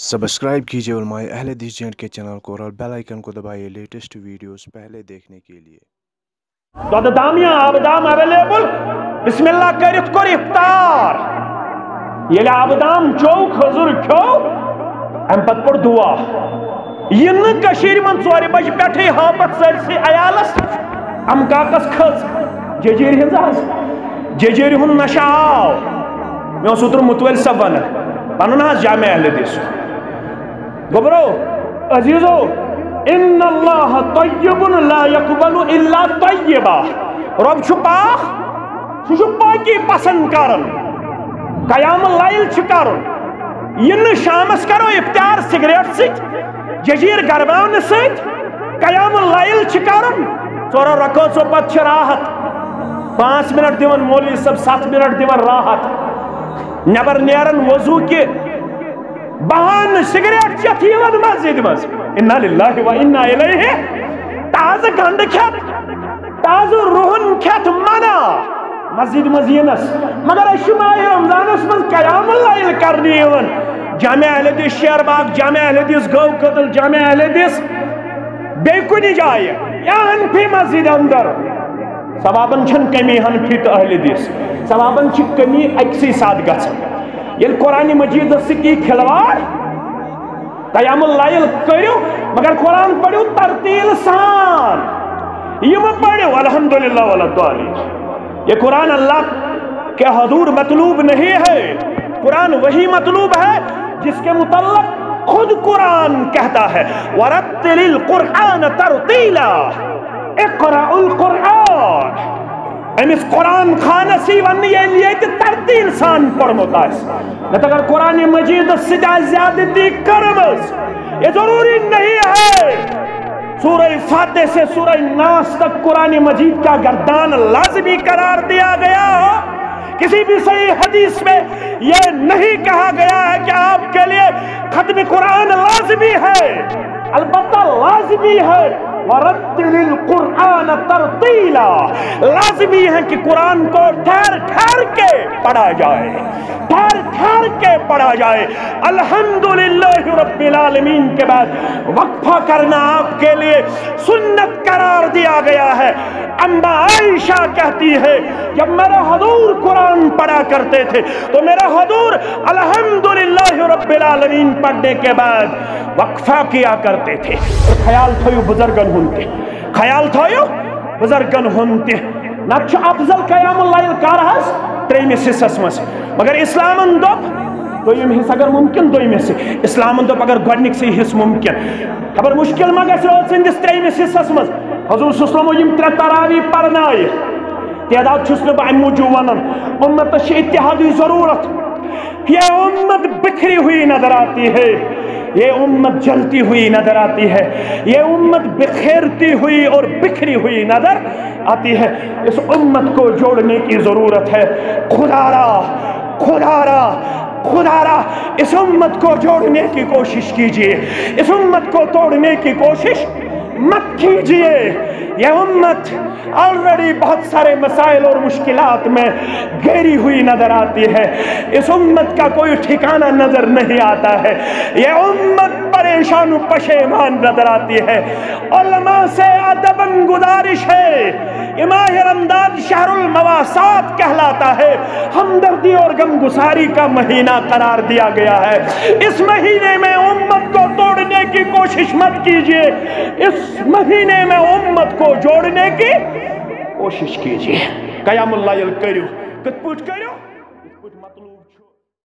Subscribe कीजिए उलमाए अहले हदीस चैनल के चैनल को और बेल आइकन को दबाइए लेटेस्ट वीडियोस पहले देखने के लिए। दाम या आबदाम अवेलेबल बिस्मिल्लाह करित कोर इफ्तार ये आबदाम चो खजूर खो अम पत पड़ दुआ इन मन 4 बजे पे हापत सरसी अयालस अम काकस खज जजीर हज जजीर हुन नशा आव मे उतर मुतवल सब वन पन जामे अहले हदीस गोबरो अजीजो इन्नल्लाह तय्यबुन ला यक़बलु इल्ला तय्यबा रब छु पाक सु पाकी पसंद करन कयाम लाइल छु करन इन शामस करो इफ्तार सिगरेट सिट जजीर गरबावन सिट कयाम लाइल छु करन 4 रकात पत छ राहत 5 मिनट दिवन मौलवी सब 7 मिनट दिवन राहत नबर नेरन वजू के बहान सिगरेट चथीवन मस्जिद मज इन्ना लिल्लाहि व इन्ना इलैहि ताज गंड खत ताज रोहन खत मना मस्जिद मजीनस मगर अशमाए रमजानस मज कयाम लाइल करनी यवन जामे अहले हदीस शेरबाग जामे अहले हदीस गौ कतल जामे अहले हदीस बेकुनी जाय या हनफी मस्जिद अंदर सवाबन छन कमी हनफी तो अहले हदीस सवाबन छ कमी अक्सी साथ गछन ये कुरान मजीद से की खिलवाड़ कयामुल लाइल करो मगर कुरान पढ़ो तरतील सान ये पढ़ो अल्हम्दुलिल्लाह वला ताली ये कुरान अल्लाह के हुजूर मतलूब नहीं है कुरान वही मतलूब है जिसके मुतल्लक खुद कुरान कहता है वरत्तिलिल कुरआन तरतीला इक़राउल कुरआन अमिस कुरान खानसी वन ये तरतील सान पढ़मोता नत अगर कुरान मजीद से ज्यादती करमस ये जरूरी नहीं है सूरह फातिह से सूरह नास तक कुरान मजीद का गर्दान लाजमी करार दिया गया हो किसी भी सही हदीस में यह नहीं कहा गया है कि आपके लिए खत्म कुरान लाजमी है अलबत्ता लाजमी है वरत्तिलिल कुरआन तरतीला लाजमी है कि कुरान को ठहर ठहर के पढ़ा जाए ठहर ठहर के पढ़ा जाए अल्हम्दुलिल्लाह रब्बिल आलमीन के बाद वक्फा करना आपके लिए सुन्नत करार दिया गया है अम्मा आयशा कहती है जब मेरा हुजूर कुरान पढ़ा करते थे तो मेरा हुजूर अल्हम्दुलिल्लाह रब्बिल आलमीन पढ़ने के बाद वक्फा किया करते थे और ख्याल थयो बुजुर्गन हुनते ख्याल थयो बुजुर्गन हुनते नक्श अफजल कयामुल लाइल कर हस 3 हिस्सस मस मगर इस्लामन दोप दोयम हिस्स अगर मुमकिन दोयम हिस्स इस्लामन दोप अगर गोडनिक से हिस्स मुमकिन खबर मुश्किल मा गस सिंदिस 3 हिस्सस मस हुजूर सल्लल्लाहु अलैहि वसल्लम 3 तरावी पढ़नाय तेदाद छुस न बा मौजूद वनन उम्मत से इत्तिहादी जरूरत ये उम्मत बिखरी हुई नजर आती है ये उम्मत जलती हुई नजर आती है ये उम्मत बिखेरती हुई और बिखरी हुई नजर आती है इस उम्मत को जोड़ने की जरूरत है खुदारा खुदारा खुदारा इस उम्मत को जोड़ने की कोशिश कीजिए इस उम्मत को तोड़ने की कोशिश मत कीजिए यह उम्मत ऑलरेडी बहुत सारे मसाइल और मुश्किलात में घेरी हुई नजर आती है इस उम्मत का कोई ठिकाना नजर नहीं आता है यह उम्मत परेशान पशेमान नजर आती है उलमा से अदबन गुजारिश है माह रमजान शहरुल मवासात कहलाता है हमदर्दी और गमगुसारी का महीना करार दिया गया है इस महीने में उम्मत को तोड़ने की कोशिश मत कीजिए इस महीने में उम्मत को जोड़ने की कोशिश कीजिए कयामुल लाइल करो कत पुट करो